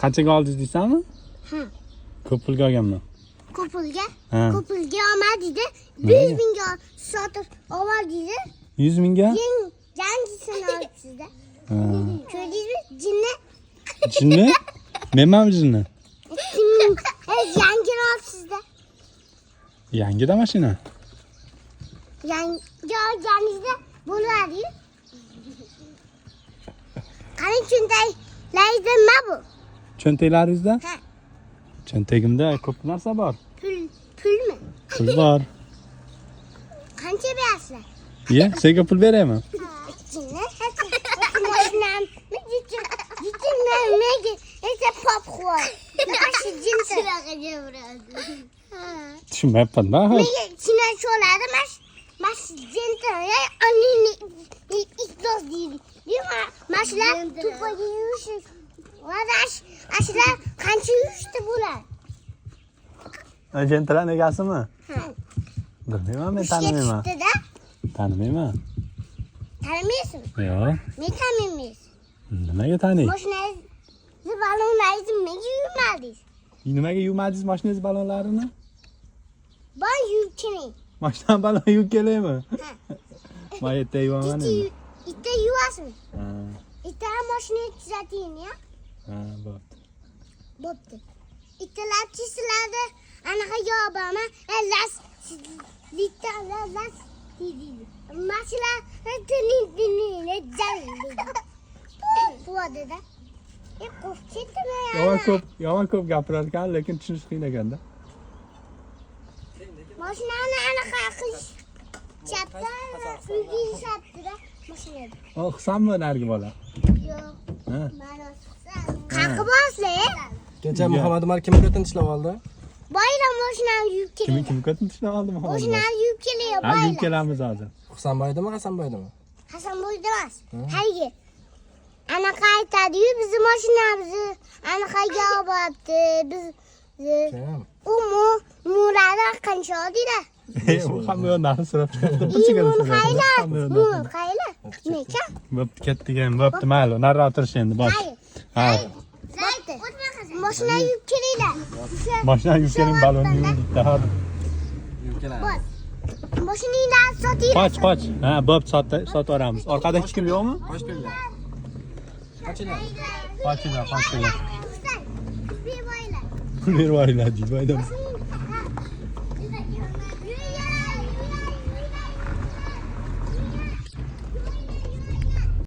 Qanchaga oldingiz deysanmi? Ha. Ko'p pulga olganman. Ko'p pulga? Ha. Ko'p pulga olmadingda 100 mingga sotib oldingda. 100 mingga? Yangisini olibsizda. Ha. Ko'rdingizmi? Jinni. Jinni? Menmanmi jinni? Yangini olibsizda. Yangida mashina. Yangi olganingizda bo'ladi-yu. Qani cho'ntaklaringizda nima bu? Cho'ntaklaringizda? Ha. Cho'ntagimda ko'p narsa bor. Pulmi? Pul bor. Qancha berasizlar? Ye, senga pul beraymi? Jinni, mashinam, nega popxo'r. Mana jinsi raqamga uradi. Tushunmayapman-da. Nega china cho'ladi? Mas jinsi, anini ikdos deydi. Mashinlar tupaga yurishi. Vadash, ashlar qancha yurishdi bular? Jentran egasimi? Ha. Bilmayman, men tanimayman. Tanimayman. Tanimaysizmi? Yo'q. Men tanimaysiz. Nimaga taniy? Mashinangizni ballonlaringizni nega yuvmadingiz? Nimaga yuvmadingiz mashinangiz ballonlarini? Bor yuvkining. Mashina ballon yuvib kelaymi? Ha. Men yerda yuvaman endi. Itta yuvasizmi? Ha, Itta mashinani tuzating, ya? ha, bo'pti. Bo'pti. Ittalar chisiladi. Anaqa yo'qmi? Las las deydi. Mashina tini jaldi. Bo'dida. Qo'f ketdimi? Yomon ko'p gapirar ekan, lekin tushunish qiyin ekanda. Mashinani anaqa qilish chapda uyga mashinada. O'qisanmi nargi bola? Yo'q. Ha. Mana qaqi boslar. Kecha Muhammad Umar kimga tinchlab oldi? Boylar mashinani yuvib keladi. Kim ko'tintishlab oldi Muhammad? Mashinani yuvib keladi Ha, yuvib boylar. kelamiz hozir. Husanboydimi, Hasanboydimi? Hasanboyda emas. Hayga. Anaqa aytadi-yu, bizni mashinamizni anaqa yo'qotdi. Biz Kim? Murada qancha oldinglar? Hamma yo'q narx so'rab chiqibdi. Qaylar? Necha? Bo'pti, ketdik endi. Bo'pti, mayli. Nariroq turish endi, bosh. Ha. Bo'pti. Mashina yuvib kelinglar. Mashina yuvib keling, ballonni yuvdik-da hozir. Yuvib kelamiz. Mashinanglarni soting. Qoch. Ha, bo'pti, sotib yuboramiz. Orqada hech kim yo'qmi? Qo'sh pullar. Qanchalar? Qochinglar. Bir boylar. Pul berib yuboringlar, deydi. Mashinani